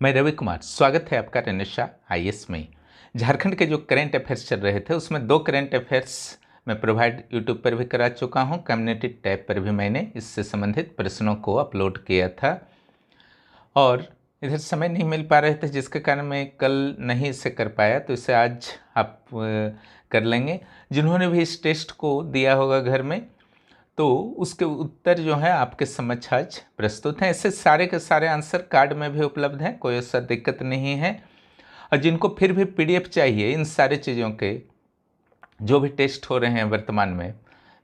मैं रवि कुमार, स्वागत है आपका रनिशा आईएएस में। झारखंड के जो करंट अफेयर्स चल रहे थे उसमें 2 करंट अफेयर्स मैं प्रोवाइड यूट्यूब पर भी करा चुका हूं। कम्युनिटी टैब पर भी मैंने इससे संबंधित प्रश्नों को अपलोड किया था और इधर समय नहीं मिल पा रहे थे, जिसके कारण मैं कल नहीं इसे कर पाया, तो इसे आज आप कर लेंगे। जिन्होंने भी इस टेस्ट को दिया होगा घर में, तो उसके उत्तर जो है आपके समक्ष आज प्रस्तुत हैं। ऐसे सारे के सारे आंसर कार्ड में भी उपलब्ध हैं, कोई ऐसा दिक्कत नहीं है। और जिनको फिर भी पीडीएफ चाहिए इन सारी चीज़ों के, जो भी टेस्ट हो रहे हैं वर्तमान में,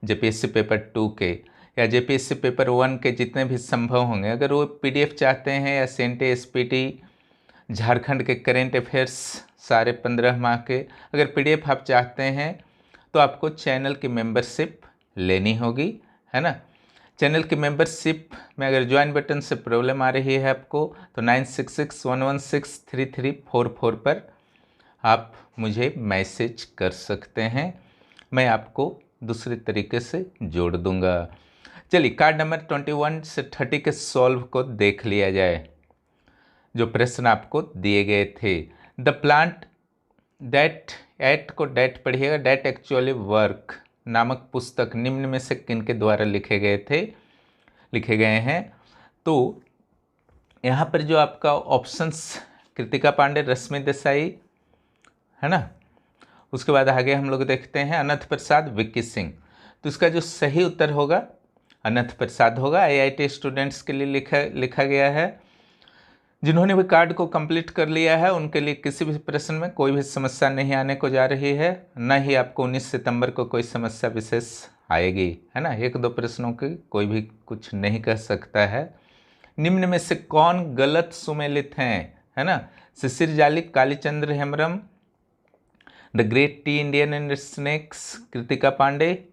जेपीएससी पेपर 2 के या जेपीएससी पेपर 1 के जितने भी संभव होंगे, अगर वो पीडीएफ चाहते हैं, या सीएनटी एसपीटी झारखंड के करेंट अफेयर्स सारे 15 माह के अगर पीडीएफ आप चाहते हैं, तो आपको चैनल की मेंबरशिप लेनी होगी, है ना। चैनल की मेंबरशिप में अगर ज्वाइन बटन से प्रॉब्लम आ रही है आपको, तो 9661163344 पर आप मुझे मैसेज कर सकते हैं, मैं आपको दूसरे तरीके से जोड़ दूंगा। चलिए कार्ड नंबर 21 से 30 के सॉल्व को देख लिया जाए, जो प्रश्न आपको दिए गए थे। द प्लांट दैट एट को डैट पढ़िएगा, डैट एक्चुअली वर्क नामक पुस्तक निम्न में से किनके द्वारा लिखे गए हैं। तो यहाँ पर जो आपका ऑप्शंस, कृतिका पांडे, रश्मि देसाई, है ना। उसके बाद आगे हम लोग देखते हैं अनंत प्रसाद, विक्की सिंह। तो इसका जो सही उत्तर होगा अनंत प्रसाद होगा। आईआईटी स्टूडेंट्स के लिए लिखा गया है। जिन्होंने भी कार्ड को कंप्लीट कर लिया है उनके लिए किसी भी प्रश्न में कोई भी समस्या नहीं आने को जा रही है, न ही आपको 19 सितंबर को कोई समस्या विशेष आएगी, है ना। 1-2 प्रश्नों की कोई भी कुछ नहीं कह सकता है। निम्न में से कौन गलत सुमेलित हैं, है ना। Shishir Jali, Kalichandra Hembrom, the great tea Indian and snakes, Kritika Pandey,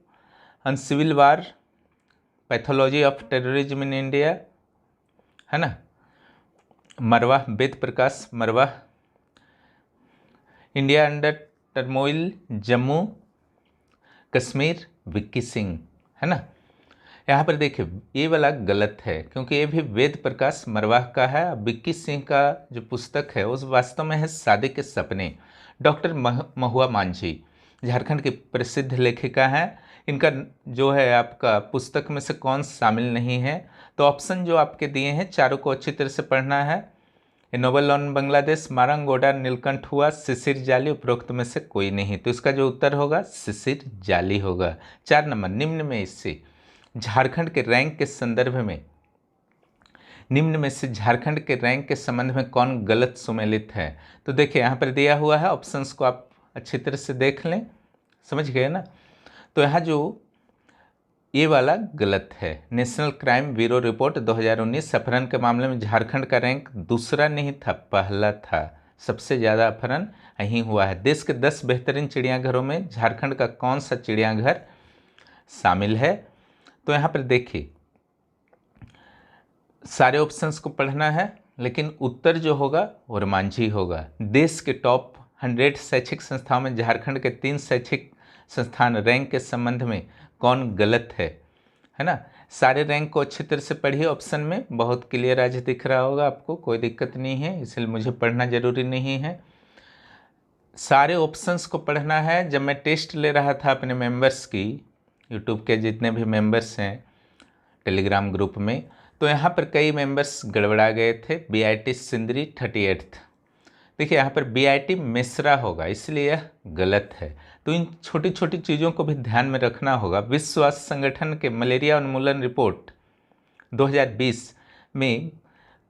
uncivil war, pathology of terrorism in India, है ना, Marwah, Ved Prakash Marwah, India under turmoil, Jammu Kashmir, Vicky Singh, है ना। यहाँ पर देखिए ये वाला गलत है, क्योंकि ये भी वेद प्रकाश मरवाह का है। विक्की सिंह का जो पुस्तक है उस वास्तव में है शादी के सपने। डॉक्टर महुआ मांझी झारखंड की प्रसिद्ध लेखिका हैं। इनका जो है आपका पुस्तक में से कौन शामिल नहीं है, तो ऑप्शन जो आपके दिए हैं चारों को अच्छी तरह से पढ़ना है। A novel on Bangladesh, Marangoda, Nilkanth Hula, Shishir जाली, उपरोक्त में से कोई नहीं। तो इसका जो उत्तर होगा शिशिर जाली होगा। 4 नंबर, निम्न में इससे झारखंड के रैंक के संदर्भ में, निम्न में से झारखंड के रैंक के संबंध में कौन गलत सुमेलित है। तो देखिए यहाँ पर दिया हुआ है, ऑप्शंस को आप अच्छी तरह से देख लें, समझ गए ना। तो यहाँ जो ये वाला गलत है। नेशनल क्राइम ब्यूरो रिपोर्ट 2019 अपहरण के मामले में झारखंड का रैंक दूसरा नहीं था, पहला था। सबसे ज़्यादा अपहरण यहीं हुआ है। देश के 10 बेहतरीन चिड़ियाघरों में झारखंड का कौन सा चिड़ियाघर शामिल है। तो यहाँ पर देखिए सारे ऑप्शंस को पढ़ना है, लेकिन उत्तर जो होगा वो रोमांची होगा। देश के टॉप 100 शैक्षिक संस्थाओं में झारखंड के 3 शैक्षिक संस्थान रैंक के संबंध में कौन गलत है ना। सारे रैंक को अच्छी तरह से पढ़िए, ऑप्शन में बहुत क्लियर आज दिख रहा होगा आपको, कोई दिक्कत नहीं है, इसलिए मुझे पढ़ना जरूरी नहीं है। सारे ऑप्शंस को पढ़ना है। जब मैं टेस्ट ले रहा था अपने मेंबर्स की, यूट्यूब के जितने भी मेंबर्स हैं टेलीग्राम ग्रुप में, तो यहाँ पर कई मेंबर्स गड़बड़ा गए थे। BIT सिंदरी 38th, देखिए यहाँ पर BIT मिश्रा होगा, इसलिए यह गलत है। तो इन छोटी छोटी चीज़ों को भी ध्यान में रखना होगा। विश्व स्वास्थ्य संगठन के मलेरिया उन्मूलन रिपोर्ट 2020 में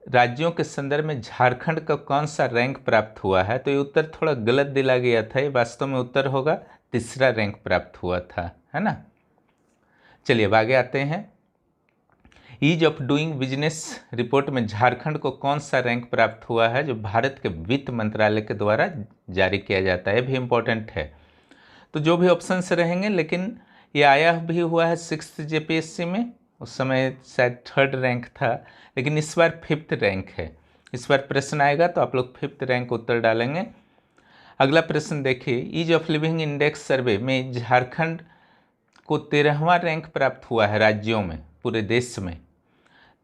राज्यों के संदर्भ में झारखंड का कौन सा रैंक प्राप्त हुआ है। तो ये उत्तर थोड़ा गलत दिला गया था, ये वास्तव में उत्तर होगा 3रा रैंक प्राप्त हुआ था, है ना। चलिए अब आगे आते हैं। Ease of doing business report में झारखंड को कौन सा रैंक प्राप्त हुआ है, जो भारत के वित्त मंत्रालय के द्वारा जारी किया जाता है, भी इम्पोर्टेंट है। तो जो भी ऑप्शन से रहेंगे, लेकिन ये आया भी हुआ है 6th JPSC में, उस समय शायद 3rd रैंक था, लेकिन इस बार 5th रैंक है। इस बार प्रश्न आएगा तो आप लोग 5th रैंक उत्तर डालेंगे। अगला प्रश्न देखिए, ईज ऑफ लिविंग इंडेक्स सर्वे में झारखंड को 13वां रैंक प्राप्त हुआ है राज्यों में, पूरे देश में।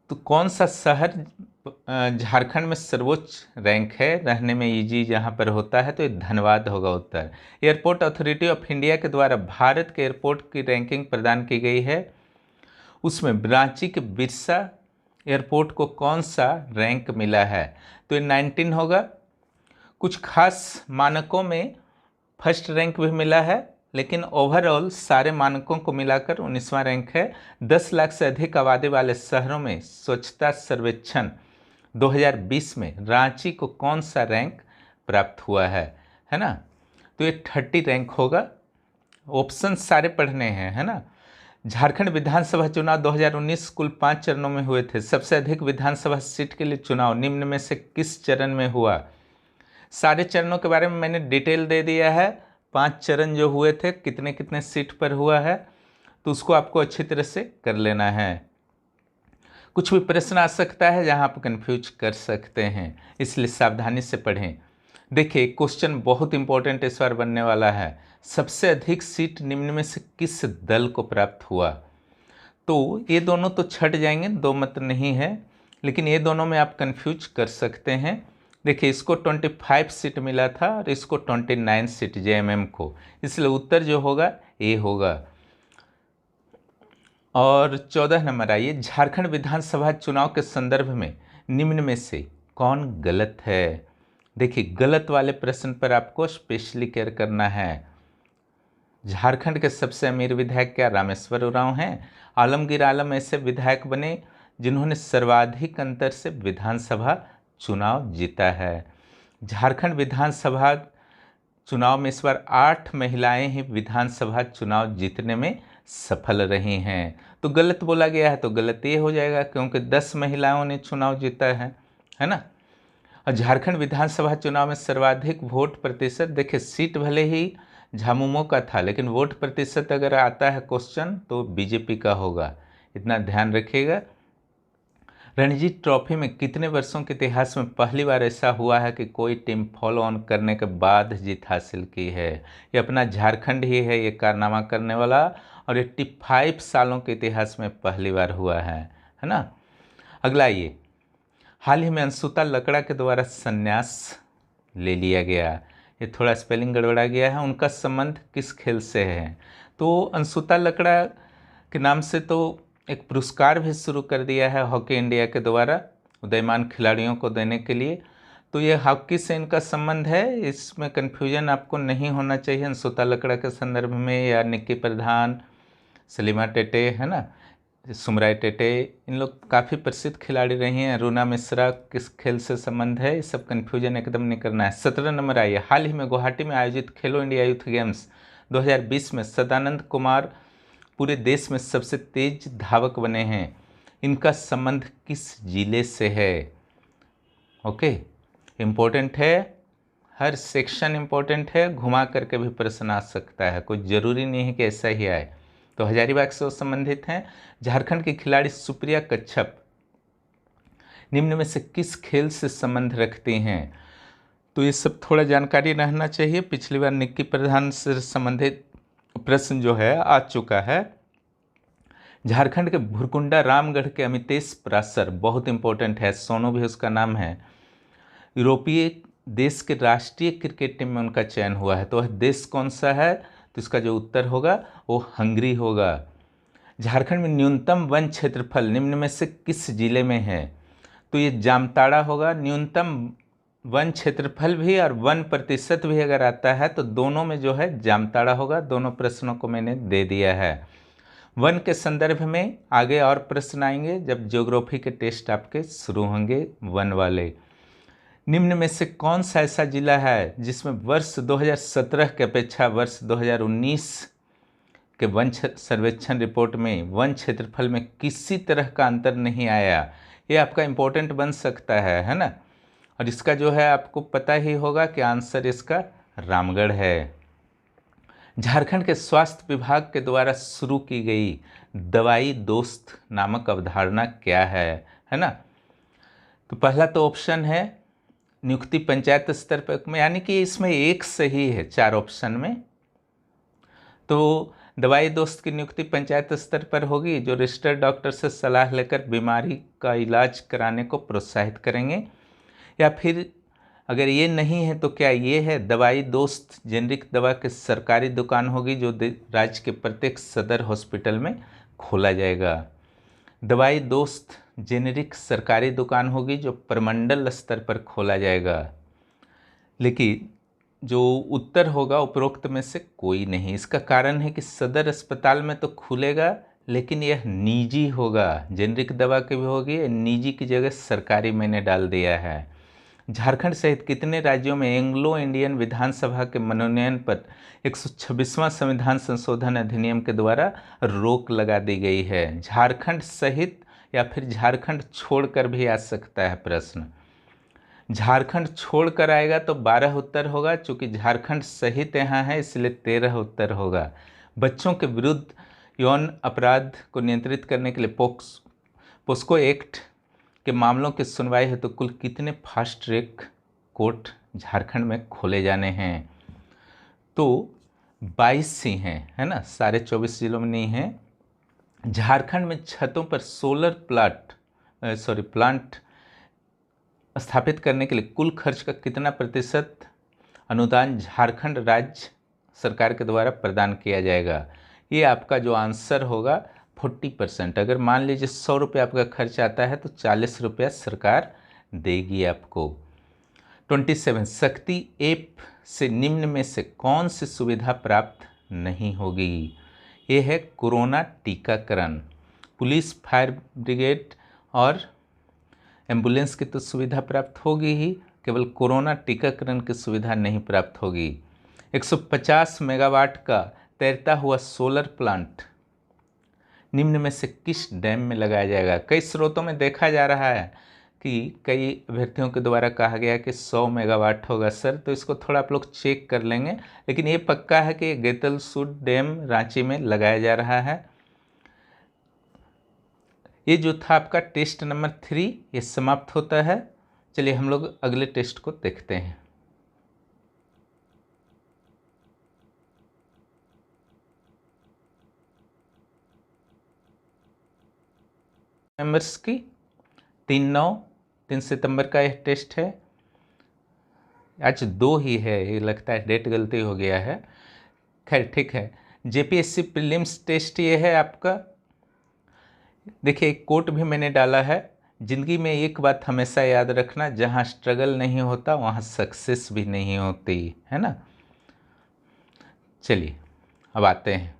तो कौन सा शहर झारखंड में सर्वोच्च रैंक है, रहने में इजी जहाँ पर होता है, तो ये धनबाद होगा उत्तर। एयरपोर्ट अथॉरिटी ऑफ इंडिया के द्वारा भारत के एयरपोर्ट की रैंकिंग प्रदान की गई है, उसमें रांची के बिरसा एयरपोर्ट को कौन सा रैंक मिला है, तो ये 19 होगा। कुछ खास मानकों में फर्स्ट रैंक भी मिला है, लेकिन ओवरऑल सारे मानकों को मिलाकर 19वां रैंक है। 10 लाख से अधिक आबादी वाले शहरों में स्वच्छता सर्वेक्षण 2020 में रांची को कौन सा रैंक प्राप्त हुआ है ना। तो ये 30 रैंक होगा। ऑप्शन सारे पढ़ने हैं, है ना। झारखंड विधानसभा चुनाव 2019 कुल 5 चरणों में हुए थे। सबसे अधिक विधानसभा सीट के लिए चुनाव निम्न में से किस चरण में हुआ। सारे चरणों के बारे में मैंने डिटेल दे दिया है। 5 चरण जो हुए थे, कितने कितने सीट पर हुआ है, तो उसको आपको अच्छी तरह से कर लेना है। कुछ भी प्रश्न आ सकता है जहां आप कंफ्यूज कर सकते हैं, इसलिए सावधानी से पढ़ें। देखिए, क्वेश्चन बहुत इंपॉर्टेंट इस बार बनने वाला है। सबसे अधिक सीट निम्न में से किस दल को प्राप्त हुआ। तो ये दोनों तो छट जाएंगे, दो मत नहीं है, लेकिन ये दोनों में आप कंफ्यूज कर सकते हैं। देखिए, इसको 25 सीट मिला था और इसको 29 सीट जेएमएम को, इसलिए उत्तर जो होगा ए होगा। और 14 नंबर आइए, झारखंड विधानसभा चुनाव के संदर्भ में निम्न में से कौन गलत है। देखिए, गलत वाले प्रश्न पर आपको स्पेशली केयर करना है। झारखंड के सबसे अमीर विधायक क्या रामेश्वर उरांव हैं। आलमगीर आलम ऐसे विधायक बने जिन्होंने सर्वाधिक अंतर से विधानसभा चुनाव जीता है। झारखंड विधानसभा चुनाव में इस बार 8 महिलाएं ही विधानसभा चुनाव जीतने में सफल रही हैं। तो गलत बोला गया है, तो गलत ये हो जाएगा, क्योंकि 10 महिलाओं ने चुनाव जीता है ना। और झारखंड विधानसभा चुनाव में सर्वाधिक वोट प्रतिशत, देखिए सीट भले ही झामुमो का था, लेकिन वोट प्रतिशत अगर आता है क्वेश्चन तो बीजेपी का होगा, इतना ध्यान रखिएगा। रणजी ट्रॉफी में कितने वर्षों के इतिहास में पहली बार ऐसा हुआ है कि कोई टीम फॉलो ऑन करने के बाद जीत हासिल की है। ये अपना झारखंड ही है ये कारनामा करने वाला, और 85 सालों के इतिहास में पहली बार हुआ है ना। अगला, ये हाल ही में अंशुता लकड़ा के द्वारा संन्यास ले लिया गया, ये थोड़ा स्पेलिंग गड़बड़ा गया है। उनका संबंध किस खेल से है। तो अंशुता लकड़ा के नाम से तो एक पुरस्कार भी शुरू कर दिया है हॉकी इंडिया के द्वारा उदयमान खिलाड़ियों को देने के लिए। तो ये हॉकी से इनका संबंध है, इसमें कन्फ्यूजन आपको नहीं होना चाहिए। अंशुता लकड़ा के संदर्भ में, या निक्की प्रधान, सलीमा टेटे, है ना, सुमराय टेटे, इन लोग काफ़ी प्रसिद्ध खिलाड़ी रही हैं। अरुणा मिश्रा किस खेल से संबंध है, ये सब कन्फ्यूजन एकदम नहीं करना है। 17 नंबर आइए, हाल ही में गुवाहाटी में आयोजित खेलो इंडिया यूथ गेम्स 2020 में सदानंद कुमार पूरे देश में सबसे तेज धावक बने हैं। इनका संबंध किस जिले से है। ओके, इम्पोर्टेंट है, हर सेक्शन इम्पोर्टेंट है, घुमा करके भी प्रश्न आ सकता है, कोई ज़रूरी नहीं है कि ऐसा ही आए। तो हजारीबाग से संबंधित हैं। झारखंड की खिलाड़ी सुप्रिया कच्छप निम्न में से किस खेल से संबंध रखती हैं। तो ये सब थोड़ा जानकारी रहना चाहिए। पिछली बार निक्की प्रधान से संबंधित प्रश्न जो है आ चुका है। झारखंड के भुरकुंडा रामगढ़ के अमितेश पराशर बहुत इंपॉर्टेंट है, सोनू भी उसका नाम है। यूरोपीय देश के राष्ट्रीय क्रिकेट टीम में उनका चयन हुआ है, तो वह देश कौन सा है, तो इसका जो उत्तर होगा वो हंगरी होगा। झारखंड में न्यूनतम वन क्षेत्रफल निम्न में से किस जिले में है, तो ये जामताड़ा होगा। न्यूनतम वन क्षेत्रफल भी और वन प्रतिशत भी अगर आता है तो दोनों में जो है जामताड़ा होगा। दोनों प्रश्नों को मैंने दे दिया है। वन के संदर्भ में आगे और प्रश्न आएंगे जब ज्योग्राफी के टेस्ट आपके शुरू होंगे वन वाले। निम्न में से कौन सा ऐसा जिला है जिसमें वर्ष 2017 के अपेक्षा वर्ष 2019 के वन सर्वेक्षण रिपोर्ट में वन क्षेत्रफल में किसी तरह का अंतर नहीं आया। ये आपका इम्पोर्टेंट बन सकता है ना। और इसका जो है आपको पता ही होगा कि आंसर इसका रामगढ़ है। झारखंड के स्वास्थ्य विभाग के द्वारा शुरू की गई दवाई दोस्त नामक अवधारणा क्या है ना। तो पहला तो ऑप्शन है नियुक्ति पंचायत स्तर पर में, यानी कि इसमें एक सही है 4 ऑप्शन में। तो दवाई दोस्त की नियुक्ति पंचायत स्तर पर होगी, जो रजिस्टर्ड डॉक्टर से सलाह लेकर बीमारी का इलाज कराने को प्रोत्साहित करेंगे। या फिर अगर ये नहीं है तो क्या ये है, दवाई दोस्त जेनरिक दवा की सरकारी दुकान होगी, जो राज्य के प्रत्येक सदर हॉस्पिटल में खोला जाएगा। दवाई दोस्त जेनेरिक सरकारी दुकान होगी, जो प्रमंडल स्तर पर खोला जाएगा। लेकिन जो उत्तर होगा उपरोक्त में से कोई नहीं। इसका कारण है कि सदर अस्पताल में तो खुलेगा, लेकिन यह निजी होगा। जेनरिक दवा की भी होगी, निजी की जगह सरकारी मैंने डाल दिया है। झारखंड सहित कितने राज्यों में एंग्लो इंडियन विधानसभा के मनोनयन पर 126वां संविधान संशोधन अधिनियम के द्वारा रोक लगा दी गई है? झारखंड सहित या फिर झारखंड छोड़कर भी आ सकता है प्रश्न। झारखंड छोड़कर आएगा तो 12 उत्तर होगा, चूंकि झारखंड सहित यहाँ है इसलिए 13 उत्तर होगा। बच्चों के विरुद्ध यौन अपराध को नियंत्रित करने के लिए पोस्को एक्ट के मामलों की सुनवाई है तो कुल कितने फास्ट ट्रैक कोर्ट झारखंड में खोले जाने हैं? तो 22 ही हैं, है ना, सारे 24 जिलों में नहीं है। झारखंड में छतों पर सोलर प्लांट स्थापित करने के लिए कुल खर्च का कितना प्रतिशत अनुदान झारखंड राज्य सरकार के द्वारा प्रदान किया जाएगा? ये आपका जो आंसर होगा 40%। अगर मान लीजिए 100 रुपये आपका खर्च आता है तो 40 रुपया सरकार देगी आपको। 27 शक्ति ऐप से निम्न में से कौन सी सुविधा प्राप्त नहीं होगी? ये है कोरोना टीकाकरण। पुलिस, फायर ब्रिगेड और एम्बुलेंस की तो सुविधा प्राप्त होगी ही, केवल कोरोना टीकाकरण की सुविधा नहीं प्राप्त होगी। 150 मेगावाट का तैरता हुआ सोलर प्लांट निम्न में से किस डैम में लगाया जाएगा? कई स्रोतों में देखा जा रहा है कि कई अभ्यर्थियों के द्वारा कहा गया कि 100 मेगावाट होगा सर, तो इसको थोड़ा आप लोग चेक कर लेंगे, लेकिन ये पक्का है कि गेतलसूद डैम रांची में लगाया जा रहा है। ये जो था आपका टेस्ट नंबर 3, ये समाप्त होता है। चलिए हम लोग अगले टेस्ट को देखते हैं। मेंबर्स की 3 सितंबर का यह टेस्ट है। आज 2 ही है, ये लगता है डेट गलती हो गया है। खैर ठीक है। जेपीएससी प्रीलिम्स टेस्ट ये है आपका। देखिए एक कोट भी मैंने डाला है, ज़िंदगी में एक बात हमेशा याद रखना, जहाँ स्ट्रगल नहीं होता वहाँ सक्सेस भी नहीं होती, है ना। चलिए अब आते हैं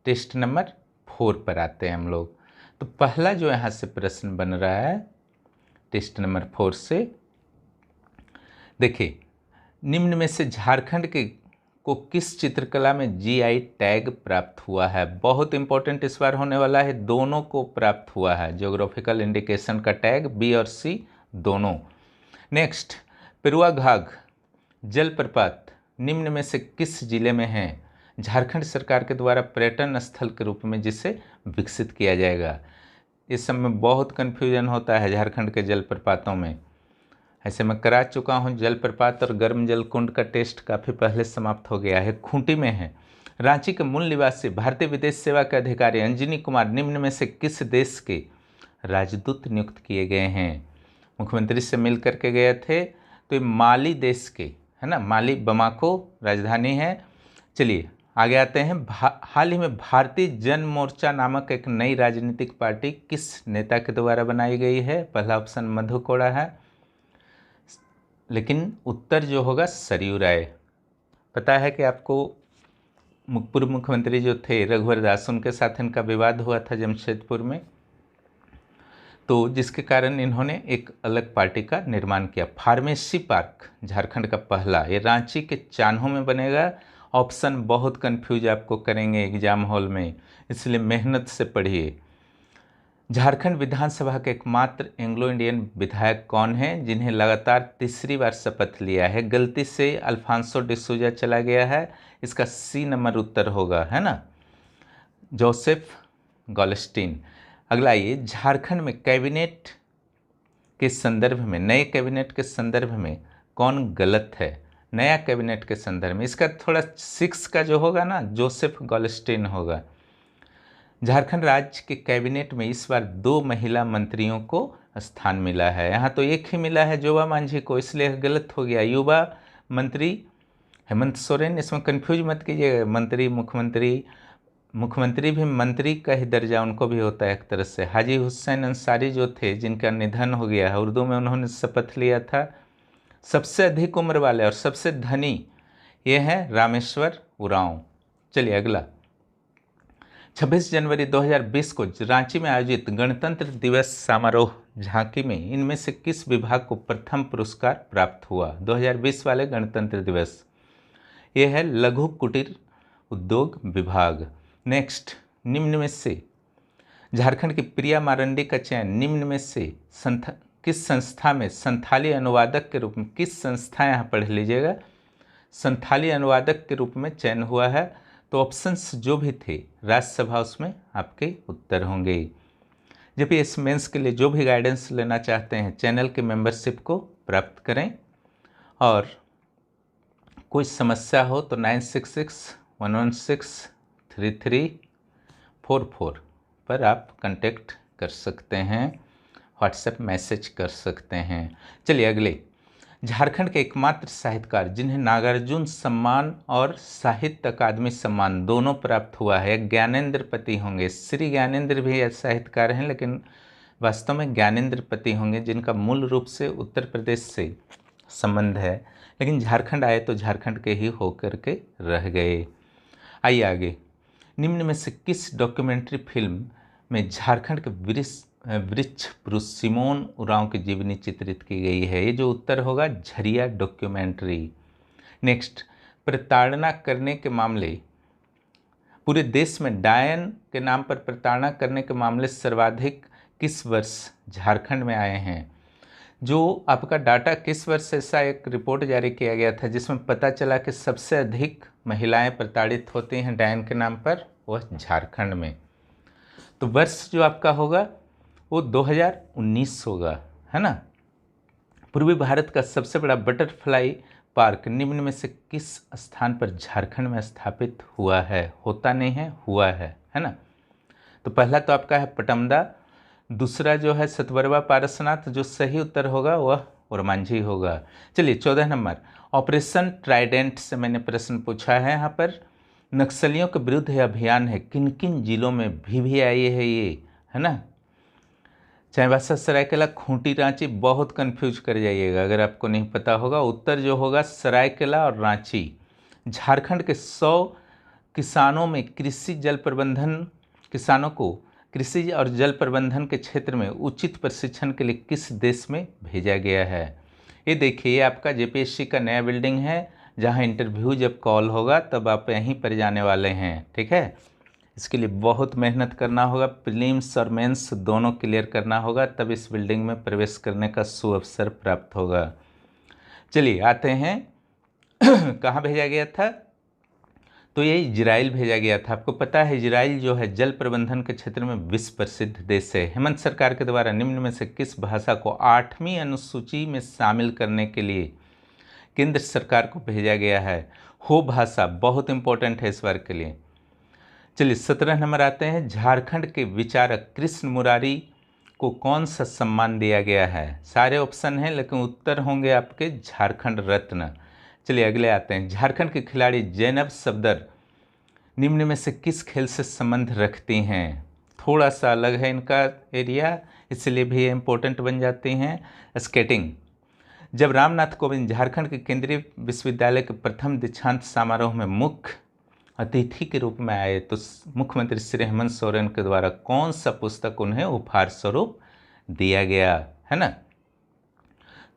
टेस्ट नंबर 4 पर आते हैं हम लोग। तो पहला जो यहाँ से प्रश्न बन रहा है टेस्ट नंबर 4 से, देखिए निम्न में से झारखंड के को किस चित्रकला में जीआई टैग प्राप्त हुआ है? बहुत इंपॉर्टेंट इस बार होने वाला है, दोनों को प्राप्त हुआ है, ज्योग्राफिकल इंडिकेशन का टैग बी और सी दोनों। नेक्स्ट, पिरुआ घाघ जलप्रपात निम्न में से किस जिले में है? झारखंड सरकार के द्वारा पर्यटन स्थल के रूप में जिसे विकसित किया जाएगा। इस सब में बहुत कन्फ्यूजन होता है झारखंड के जलप्रपातों में। ऐसे मैं करा चुका हूँ, जलप्रपात और गर्म जल कुंड का टेस्ट काफ़ी पहले समाप्त हो गया है। खूंटी में है। रांची के मूल निवासी भारतीय विदेश सेवा के अधिकारी अंजनी कुमार निम्न में से किस देश के राजदूत नियुक्त किए गए हैं? मुख्यमंत्री से मिल करके गए थे, तो ये माली देश के, है ना, माली बमाको राजधानी है। चलिए आगे आते हैं। हाल ही में भारतीय जन मोर्चा नामक एक नई राजनीतिक पार्टी किस नेता के द्वारा बनाई गई है? पहला ऑप्शन मधु कोड़ा है, लेकिन उत्तर जो होगा सरयू राय। पता है कि आपको पूर्व मुख्यमंत्री जो थे रघुवर दास, उनके साथ इनका विवाद हुआ था जमशेदपुर में, तो जिसके कारण इन्होंने एक अलग पार्टी का निर्माण किया। फार्मेसी पार्क झारखंड का पहला, ये रांची के चान्हो में बनेगा। ऑप्शन बहुत कंफ्यूज आपको करेंगे एग्जाम हॉल में, इसलिए मेहनत से पढ़िए। झारखंड विधानसभा के एकमात्र एंग्लो इंडियन विधायक कौन हैं जिन्हें लगातार तीसरी बार शपथ लिया है? गलती से अल्फांसो डिसूजा चला गया है, इसका सी नंबर उत्तर होगा, है ना, जोसेफ गॉलस्टीन। अगला ये, झारखंड में कैबिनेट के संदर्भ में, नए कैबिनेट के संदर्भ में कौन गलत है? नया कैबिनेट के संदर्भ में। इसका थोड़ा 6 का जो होगा ना, जोसेफ गॉलस्टेन होगा। झारखंड राज्य के कैबिनेट में इस बार 2 महिला मंत्रियों को स्थान मिला है। यहाँ तो एक ही मिला है, जोबा मांझी को, इसलिए गलत हो गया। युवा मंत्री हेमंत सोरेन, इसमें कंफ्यूज मत कीजिएगा। मुख्यमंत्री भी मंत्री का ही दर्जा उनको भी होता है एक तरह से। हाजी हुसैन अंसारी जो थे, जिनका निधन हो गया है, उर्दू में उन्होंने शपथ लिया था। सबसे अधिक उम्र वाले और सबसे धनी ये हैं रामेश्वर उरांव। चलिए अगला, 26 जनवरी 2020 को रांची में आयोजित गणतंत्र दिवस समारोह झांकी में इनमें से किस विभाग को प्रथम पुरस्कार प्राप्त हुआ? 2020 वाले गणतंत्र दिवस, ये है लघु कुटीर उद्योग विभाग। नेक्स्ट, निम्न में से झारखंड की प्रिया मारंडी का चयन निम्न में से किस संस्था में संथाली अनुवादक के रूप में, किस संस्था, यहाँ पढ़ लीजिएगा, संथाली अनुवादक के रूप में चयन हुआ है? तो ऑप्शंस जो भी थे राज्यसभा, उसमें आपके उत्तर होंगे। जब ये इस मेंस के लिए जो भी गाइडेंस लेना चाहते हैं, चैनल के मेंबरशिप को प्राप्त करें, और कोई समस्या हो तो 9661163344 पर आप कांटेक्ट कर सकते हैं, व्हाट्सएप मैसेज कर सकते हैं। चलिए अगले, झारखंड के एकमात्र साहित्यकार जिन्हें नागार्जुन सम्मान और साहित्य अकादमी सम्मान दोनों प्राप्त हुआ है, ज्ञानेंद्र पति होंगे। श्री ज्ञानेंद्र भी साहित्यकार हैं, लेकिन वास्तव में ज्ञानेंद्र पति होंगे, जिनका मूल रूप से उत्तर प्रदेश से संबंध है, लेकिन झारखंड आए तो झारखंड के ही होकर के रह गए। आइए आगे, निम्न में से किस डॉक्यूमेंट्री फिल्म में झारखंड के वृक्ष पुरुष सिमोन उरांव की जीवनी चित्रित की गई है? ये जो उत्तर होगा झरिया डॉक्यूमेंट्री। नेक्स्ट, प्रताड़ना करने के मामले, पूरे देश में डायन के नाम पर प्रताड़ना करने के मामले सर्वाधिक किस वर्ष झारखंड में आए हैं? जो आपका डाटा किस वर्ष ऐसा एक रिपोर्ट जारी किया गया था जिसमें पता चला कि सबसे अधिक महिलाएं प्रताड़ित होती हैं डायन के नाम पर, वह झारखंड में। तो वर्ष जो आपका होगा वो 2019 होगा, है ना। पूर्वी भारत का सबसे बड़ा बटरफ्लाई पार्क निम्न में से किस स्थान पर झारखंड में स्थापित हुआ है? होता नहीं है, हुआ है ना। तो पहला तो आपका है पटमदा, दूसरा जो है सतबरवा पारसनाथ, जो सही उत्तर होगा वह ओरमांझी होगा। चलिए 14 नंबर, ऑपरेशन ट्राइडेंट से मैंने प्रश्न पूछा है। यहाँ पर नक्सलियों के विरुद्ध यह अभियान है, किन किन जिलों में भी आई है ये, है ना। चाईबासा, सरायकेला, खूंटी, रांची, बहुत कंफ्यूज कर जाइएगा अगर आपको नहीं पता होगा। उत्तर जो होगा सरायकेला और रांची। झारखंड के 100 किसानों में किसानों को कृषि और जल प्रबंधन के क्षेत्र में उचित प्रशिक्षण के लिए किस देश में भेजा गया है? ये देखिए, ये आपका जेपीएससी का नया बिल्डिंग है, जहाँ इंटरव्यू जब कॉल होगा तब आप यहीं पर जाने वाले हैं, ठीक है। इसके लिए बहुत मेहनत करना होगा, प्रीलिम्स और मेंस दोनों क्लियर करना होगा, तब इस बिल्डिंग में प्रवेश करने का सुअवसर प्राप्त होगा। चलिए आते हैं कहाँ भेजा गया था? तो ये इजराइल भेजा गया था। आपको पता है इजराइल जो है जल प्रबंधन के क्षेत्र में विश्व प्रसिद्ध देश है। हेमंत सरकार के द्वारा निम्न में से किस भाषा को 8वीं अनुसूची में शामिल करने के लिए केंद्र सरकार को भेजा गया है? हो भाषा बहुत इंपॉर्टेंट है इस बार के लिए। चलिए 17 नंबर आते हैं, झारखंड के विचारक कृष्ण मुरारी को कौन सा सम्मान दिया गया है? सारे ऑप्शन हैं लेकिन उत्तर होंगे आपके झारखंड रत्न। चलिए अगले आते हैं, झारखंड के खिलाड़ी जैनब सफदर निम्न में से किस खेल से संबंध रखती हैं? थोड़ा सा अलग है इनका एरिया, इसलिए भी ये इम्पोर्टेंट बन जाती हैं। स्केटिंग। जब रामनाथ कोविंद झारखंड के केंद्रीय विश्वविद्यालय के प्रथम दीक्षांत समारोह में मुख्य अतिथि के रूप में आए तो मुख्यमंत्री श्री हेमंत सोरेन के द्वारा कौन सा पुस्तक उन्हें उपहार स्वरूप दिया गया, है ना।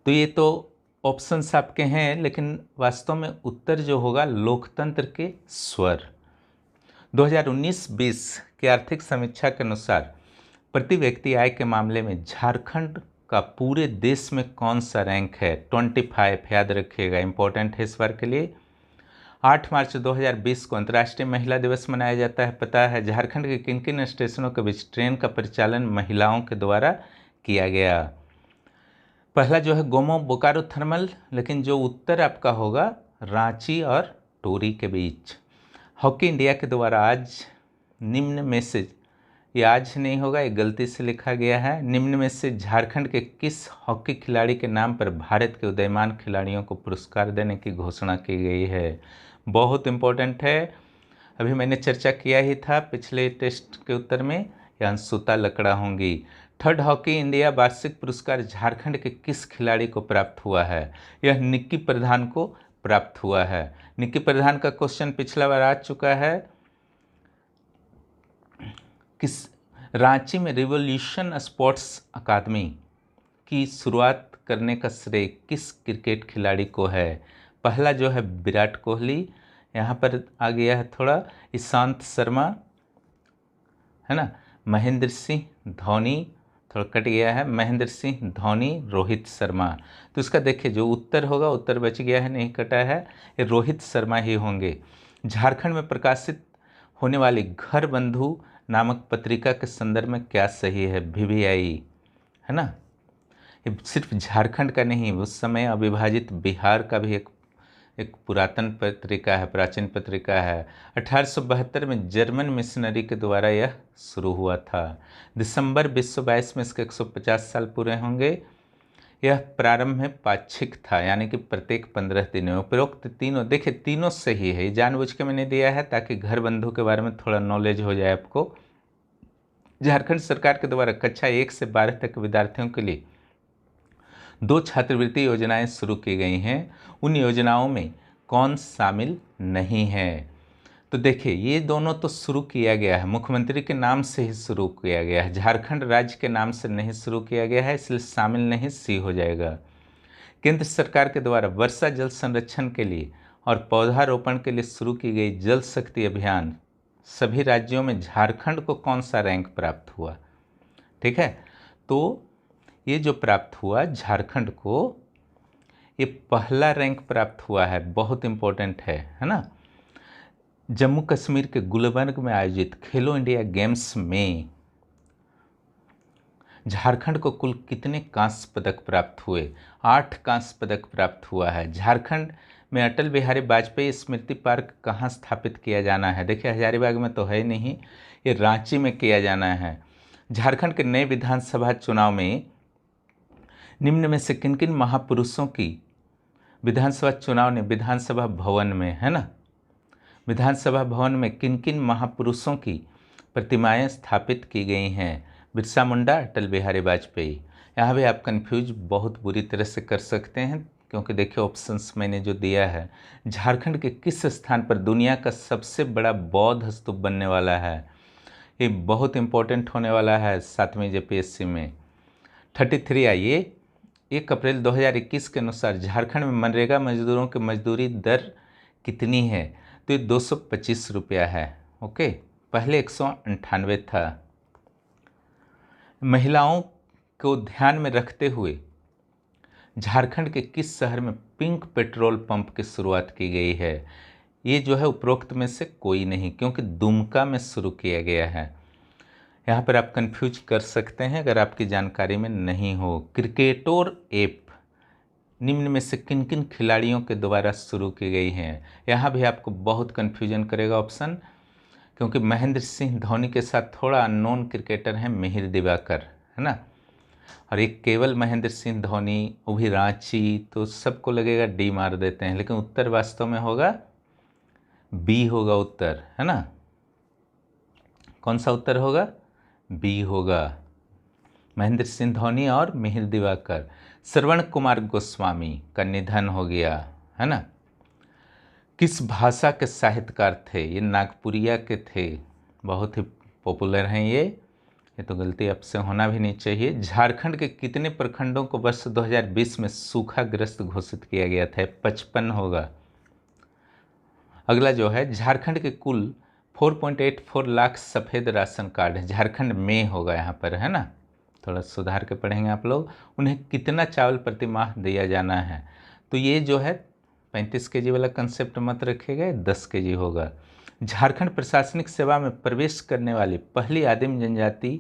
तो ये तो ऑप्शंस आपके हैं, लेकिन वास्तव में उत्तर जो होगा लोकतंत्र के स्वर। 2019-20 की आर्थिक समीक्षा के अनुसार प्रति व्यक्ति आय के मामले में झारखंड का पूरे देश में कौन सा रैंक है? 25, याद रखिएगा, इंपॉर्टेंट है इस बार के लिए। 8 मार्च 2020 को अंतर्राष्ट्रीय महिला दिवस मनाया जाता है। पता है झारखंड के किन किन स्टेशनों के बीच ट्रेन का परिचालन महिलाओं के द्वारा किया गया? पहला जो है गोमो बोकारो थर्मल, लेकिन जो उत्तर आपका होगा रांची और टोरी के बीच। हॉकी इंडिया के द्वारा आज निम्न में से, ये आज नहीं होगा, ये गलती से लिखा गया है, निम्न में से झारखंड के किस हॉकी खिलाड़ी के नाम पर भारत के उदीयमान खिलाड़ियों को पुरस्कार देने की घोषणा की गई है। बहुत इंपॉर्टेंट है, अभी मैंने चर्चा किया ही था पिछले टेस्ट के उत्तर में, ये अंशुता लकड़ा होंगी। थर्ड हॉकी इंडिया वार्षिक पुरस्कार झारखंड के किस खिलाड़ी को प्राप्त हुआ है? यह निक्की प्रधान को प्राप्त हुआ है। निक्की प्रधान का क्वेश्चन पिछला बार आ चुका है। किस रांची में रिवॉल्यूशन स्पोर्ट्स अकादमी की शुरुआत करने का श्रेय किस क्रिकेट खिलाड़ी को है? पहला जो है विराट कोहली, यहाँ पर आ गया है थोड़ा ईशांत शर्मा, है ना, महेंद्र सिंह धोनी, थोड़ा कट गया है, महेंद्र सिंह धोनी, रोहित शर्मा। तो इसका देखिए जो उत्तर होगा, उत्तर बच गया है, नहीं कटा है, ये रोहित शर्मा ही होंगे। झारखंड में प्रकाशित होने वाली घर बंधु नामक पत्रिका के संदर्भ में क्या सही है? VVI, है ना, ये सिर्फ झारखंड का नहीं, उस समय अविभाजित बिहार का भी एक पुरातन पत्रिका है, प्राचीन पत्रिका है। 1872 में जर्मन मिशनरी के द्वारा यह शुरू हुआ था। दिसंबर 2022 में इसके 150 साल पूरे होंगे। यह प्रारंभ में पाक्षिक था, यानी कि प्रत्येक 15 दिनों में। उपरोक्त तीनों, देखिए तीनों सही है, जानबूझ के मैंने दिया है ताकि घर बंधु के बारे में थोड़ा नॉलेज हो जाए आपको। झारखंड सरकार के द्वारा कक्षा 1 से 12 तक विद्यार्थियों के लिए 2 छात्रवृत्ति योजनाएं शुरू की गई हैं। उन योजनाओं में कौन शामिल नहीं है? तो देखिए ये दोनों तो शुरू किया गया है, मुख्यमंत्री के नाम से ही शुरू किया गया है, झारखंड राज्य के नाम से नहीं शुरू किया गया है, इसलिए शामिल नहीं, सी हो जाएगा। केंद्र सरकार के द्वारा वर्षा जल संरक्षण के लिए और पौधारोपण के लिए शुरू की गई जल शक्ति अभियान, सभी राज्यों में झारखंड को कौन सा रैंक प्राप्त हुआ? ठीक है, तो ये जो प्राप्त हुआ झारखंड को, ये पहला रैंक प्राप्त हुआ है, बहुत इंपॉर्टेंट है ना। जम्मू कश्मीर के गुलबर्ग में आयोजित खेलो इंडिया गेम्स में झारखंड को कुल कितने कांस्य पदक प्राप्त हुए? 8 कांस्य पदक प्राप्त हुआ है। झारखंड में अटल बिहारी वाजपेयी स्मृति पार्क कहाँ स्थापित किया जाना है? देखिए हजारीबाग में तो है नहीं, ये रांची में किया जाना है। झारखंड के नए विधानसभा चुनाव में निम्न में से किन किन महापुरुषों की विधानसभा चुनाव ने विधानसभा भवन में, है ना, विधानसभा भवन में किन किन महापुरुषों की प्रतिमाएं स्थापित की गई हैं? बिरसा मुंडा, अटल बिहारी वाजपेयी। यहाँ भी आप कंफ्यूज बहुत बुरी तरह से कर सकते हैं, क्योंकि देखिए ऑप्शंस मैंने जो दिया है, झारखंड के किस स्थान पर दुनिया का सबसे बड़ा बौद्ध स्तूप बनने वाला है? ये बहुत इंपॉर्टेंट होने वाला है 7वीं JPSC में। 33 आइए, 1 अप्रैल 2021 के अनुसार झारखंड में मनरेगा मजदूरों की मजदूरी दर कितनी है? तो ये 225 रुपया है। ओके, पहले 198 था। महिलाओं को ध्यान में रखते हुए झारखंड के किस शहर में पिंक पेट्रोल पंप की शुरुआत की गई है? ये जो है उपरोक्त में से कोई नहीं, क्योंकि दुमका में शुरू किया गया है। यहाँ पर आप कंफ्यूज कर सकते हैं अगर आपकी जानकारी में नहीं हो। क्रिकेटोर ऐप निम्न में से किन किन खिलाड़ियों के द्वारा शुरू की गई हैं? यहाँ भी आपको बहुत कन्फ्यूजन करेगा ऑप्शन, क्योंकि महेंद्र सिंह धोनी के साथ थोड़ा अननोन क्रिकेटर हैं मिहिर दिवाकर, है ना, और एक केवल महेंद्र सिंह धोनी, वो भी रांची, तो सबको लगेगा डी मार देते हैं, लेकिन उत्तर वास्तव में होगा बी होगा उत्तर, है ना। कौन सा उत्तर होगा? बी होगा, महेंद्र सिंह धोनी और मिहिर दिवाकर। श्रवण कुमार गोस्वामी का निधन हो गया, है ना। किस भाषा के साहित्यकार थे? ये नागपुरिया के थे, बहुत ही पॉपुलर हैं ये तो गलती आपसे होना भी नहीं चाहिए। झारखंड के कितने प्रखंडों को वर्ष 2020 में सूखाग्रस्त घोषित किया गया था? 55 होगा। अगला जो है, झारखंड के कुल 4.84 लाख सफ़ेद राशन कार्ड है, झारखंड में होगा यहाँ पर, है ना, थोड़ा सुधार के पढ़ेंगे आप लोग। उन्हें कितना चावल प्रति माह दिया जाना है? तो ये जो है 35 kg वाला कंसेप्ट मत रखिएगा, 10 kg होगा। झारखंड प्रशासनिक सेवा में प्रवेश करने वाली पहली आदिम जनजाति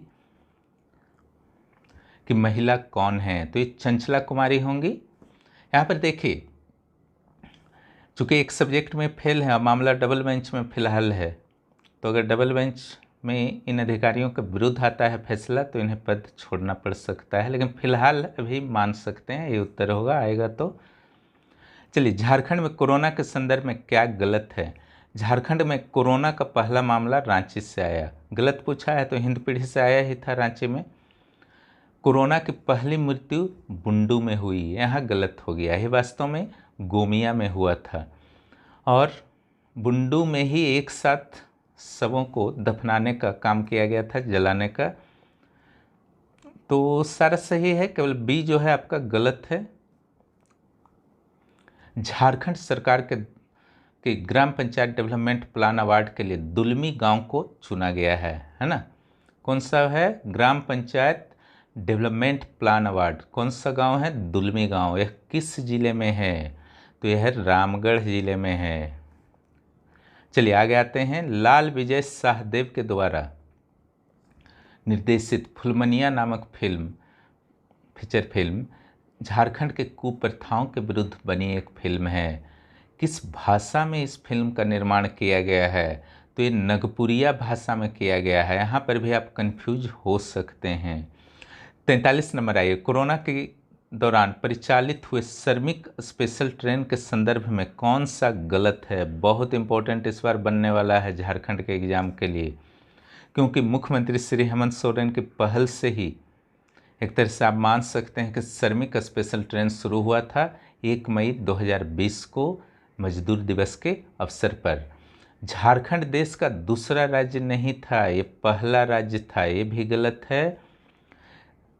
की महिला कौन है? तो ये चंचला कुमारी होंगी। यहाँ पर देखिए चूँकि एक सब्जेक्ट में फेल है, मामला डबल बेंच में फिलहाल है, तो अगर डबल बेंच में इन अधिकारियों के विरुद्ध आता है फैसला तो इन्हें पद छोड़ना पड़ सकता है, लेकिन फिलहाल अभी मान सकते हैं, ये उत्तर होगा, आएगा तो। चलिए, झारखंड में कोरोना के संदर्भ में क्या गलत है। झारखंड में कोरोना का पहला मामला रांची से आया। गलत पूछा है तो हिंदपीढ़ी से आया ही था रांची में। कोरोना की पहली मृत्यु बुंडू में हुई, यहाँ गलत हो गया। ये वास्तव में गोमिया में हुआ था और बुंडू में ही एक साथ शवों को दफनाने का काम किया गया था, जलाने का। तो सारा सही है, केवल बी जो है आपका गलत है। झारखंड सरकार के ग्राम पंचायत डेवलपमेंट प्लान अवार्ड के लिए दुलमी गांव को चुना गया है ना। कौन सा है? ग्राम पंचायत डेवलपमेंट प्लान अवार्ड। कौन सा गांव है? दुलमी गांव। यह किस जिले में है? तो यह रामगढ़ जिले में है। चलिए आगे आते हैं। लाल विजय साहदेव के द्वारा निर्देशित फुलमनिया नामक फीचर फिल्म झारखंड के कुप्रथाओं के विरुद्ध बनी एक फिल्म है। किस भाषा में इस फिल्म का निर्माण किया गया है? तो ये नगपुरिया भाषा में किया गया है। यहाँ पर भी आप कंफ्यूज हो सकते हैं। 43 नंबर आइए। कोरोना के दौरान परिचालित हुए श्रमिक स्पेशल ट्रेन के संदर्भ में कौन सा गलत है? बहुत इंपॉर्टेंट इस बार बनने वाला है झारखंड के एग्जाम के लिए, क्योंकि मुख्यमंत्री श्री हेमंत सोरेन की पहल से ही एक तरह से आप मान सकते हैं कि श्रमिक स्पेशल ट्रेन शुरू हुआ था 1 मई 2020 को मजदूर दिवस के अवसर पर। झारखंड देश का दूसरा राज्य नहीं था, ये पहला राज्य था, ये भी गलत है।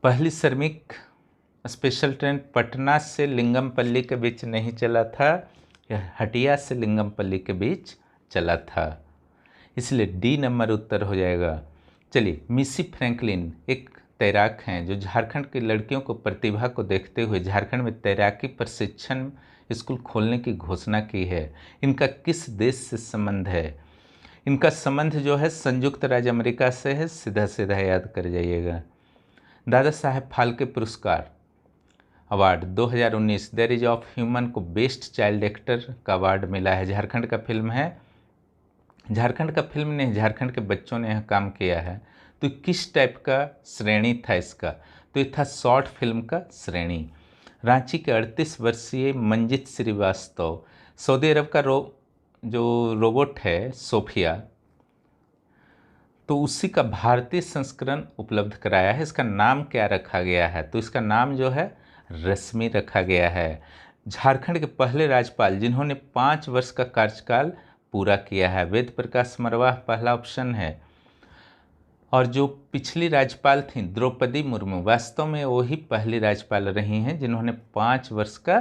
पहली श्रमिक स्पेशल ट्रेन पटना से लिंगमपल्ली के बीच नहीं चला था, यह हटिया से लिंगमपल्ली के बीच चला था, इसलिए डी नंबर उत्तर हो जाएगा। चलिए, मिसी फ्रैंकलिन एक तैराक हैं जो झारखंड की लड़कियों को प्रतिभा को देखते हुए झारखंड में तैराकी प्रशिक्षण स्कूल खोलने की घोषणा की है। इनका किस देश से संबंध है? इनका संबंध जो है संयुक्त राज्य अमेरिका से है, सीधा सीधा याद कर जाइएगा। दादा साहेब फाल्के पुरस्कार award 2019 there is of human को बेस्ट चाइल्ड एक्टर का अवार्ड मिला है। झारखंड का फिल्म है, झारखंड का फिल्म ने झारखंड के बच्चों ने यह काम किया है। तो किस टाइप का श्रेणी था इसका? तो ये था शॉर्ट फिल्म का श्रेणी। रांची के 38 वर्षीय मंजित श्रीवास्तव सऊदी अरब का जो रोबोट है सोफिया, तो उसी का भारतीय संस्करण उपलब्ध कराया है। इसका नाम क्या रखा गया है? तो इसका नाम जो है रश्मि रखा गया है। झारखंड के पहले राज्यपाल जिन्होंने 5 वर्ष का कार्यकाल पूरा किया है, वेद प्रकाश मरवाह पहला ऑप्शन है। और जो पिछली राज्यपाल थी द्रौपदी मुर्मू, वास्तव में वही पहली राज्यपाल रही हैं जिन्होंने 5 वर्ष का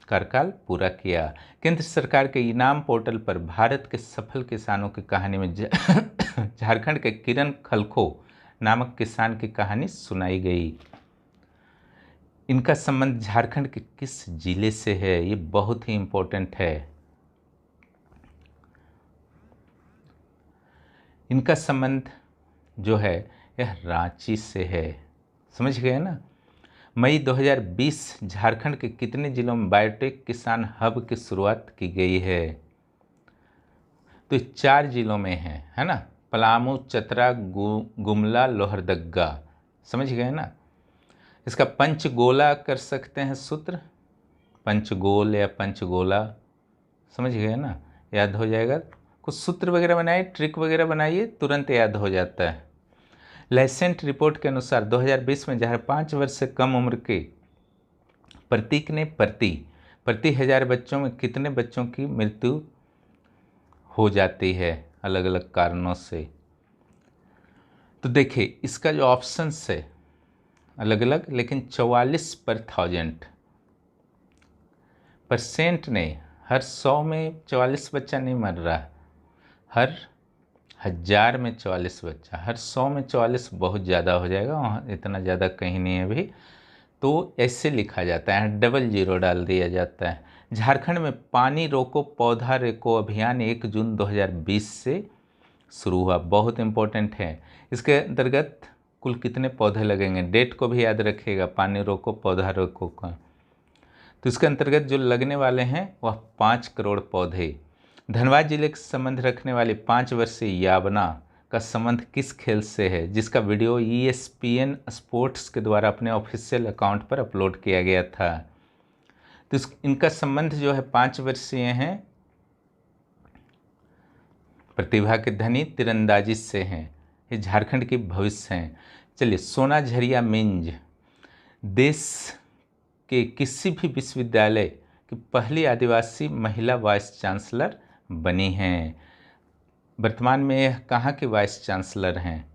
कार्यकाल पूरा किया। केंद्र सरकार के इनाम पोर्टल पर भारत के सफल किसानों की कहानी में झारखंड के किरण खलखो नामक किसान की कहानी सुनाई गई। इनका संबंध झारखंड के किस जिले से है? ये बहुत ही इंपॉर्टेंट है। इनका संबंध जो है यह रांची से है। समझ गए ना। मई 2020 झारखंड के कितने जिलों में बायोटेक किसान हब की शुरुआत की गई है? तो 4 जिलों में है ना। पलामू, चतरा, गुमला, लोहरदग्गा। समझ गए ना। इसका पंचगोला कर सकते हैं सूत्र, पंचगोल या पंचगोला। समझ गए ना, याद हो जाएगा। कुछ सूत्र वगैरह बनाइए, ट्रिक वगैरह बनाइए, तुरंत याद हो जाता है। लाइसेंट रिपोर्ट के अनुसार 2020 में जहाँ 5 वर्ष से कम उम्र के प्रतीक ने प्रति 1000 बच्चों में कितने बच्चों की मृत्यु हो जाती है अलग अलग कारणों से? तो देखिए, इसका जो ऑप्शन है अलग अलग, लेकिन 44% ने, हर 100 में 44 बच्चा नहीं मर रहा, हर 1000 में 44 बच्चा। हर 100 में 44 बहुत ज़्यादा हो जाएगा, वहाँ इतना ज़्यादा कहीं नहीं है अभी, तो ऐसे लिखा जाता है, डबल जीरो डाल दिया जाता है। झारखंड में पानी रोको पौधा रेको अभियान 1 जून 2020 से शुरू हुआ, बहुत इम्पोर्टेंट है। इसके अंतर्गत कुल कितने पौधे लगेंगे? डेट को भी याद रखिएगा, पानी रोको पौधा रोको का। तो इसके अंतर्गत जो लगने वाले हैं वह 5 करोड़ पौधे। धनबाद जिले के संबंध रखने वाली 5 वर्षीय याबना का संबंध किस खेल से है, जिसका वीडियो ESPN स्पोर्ट्स के द्वारा अपने ऑफिशियल अकाउंट पर अपलोड किया गया था। तो इनका संबंध जो है 5 वर्षीय हैं, प्रतिभा के धनी तीरंदाजी से हैं, ये झारखंड की भविष्य हैं। चलिए, सोना झरिया मिंज देश के किसी भी विश्वविद्यालय की पहली आदिवासी महिला वाइस चांसलर बनी हैं। वर्तमान में यह कहाँ के वाइस चांसलर हैं?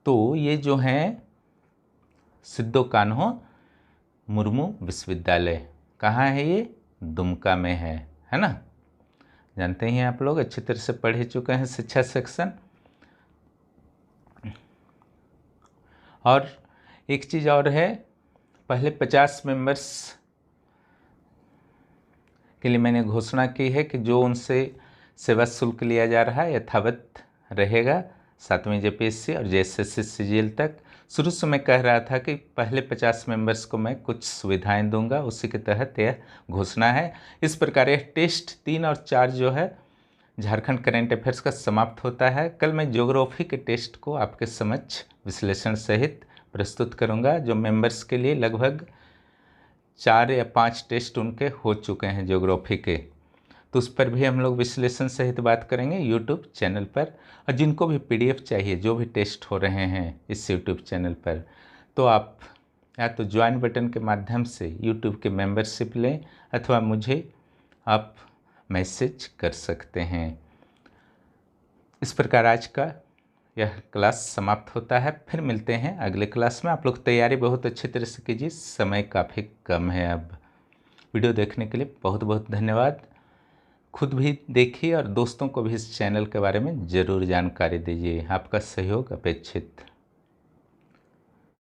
तो ये जो हैं सिद्धो कान्हो मुर्मू विश्वविद्यालय। कहाँ है ये? दुमका में है ना। जानते ही हैं आप लोग, अच्छी तरह से पढ़ चुके हैं शिक्षा सेक्शन। और एक चीज़ और है, पहले 50 मेंबर्स के लिए मैंने घोषणा की है कि जो उनसे सेवा शुल्क लिया जा रहा है यथावत रहेगा 7वीं JPSC और JSSC CGL तक। शुरू से मैं कह रहा था कि पहले 50 मेंबर्स को मैं कुछ सुविधाएं दूंगा, उसी के तहत यह घोषणा है। इस प्रकार यह टेस्ट 3 और 4 जो है झारखंड करंट अफेयर्स का समाप्त होता है। कल मैं ज्योग्राफी के टेस्ट को आपके समक्ष विश्लेषण सहित प्रस्तुत करूंगा, जो मेंबर्स के लिए लगभग 4 या 5 टेस्ट उनके हो चुके हैं ज्योग्राफी के। तो उस पर भी हम लोग विश्लेषण सहित बात करेंगे यूट्यूब चैनल पर। और जिनको भी PDF चाहिए, जो भी टेस्ट हो रहे हैं इस यूट्यूब चैनल पर, तो आप या तो ज्वाइन बटन के माध्यम से यूट्यूब के मेंबरशिप लें, अथवा मुझे आप मैसेज कर सकते हैं। इस प्रकार आज का यह क्लास समाप्त होता है। फिर मिलते हैं अगले क्लास में। आप लोग तैयारी बहुत अच्छी तरह से कीजिए, समय काफ़ी कम है अब। वीडियो देखने के लिए बहुत बहुत धन्यवाद। खुद भी देखिए और दोस्तों को भी इस चैनल के बारे में ज़रूर जानकारी दीजिए। आपका सहयोग अपेक्षित।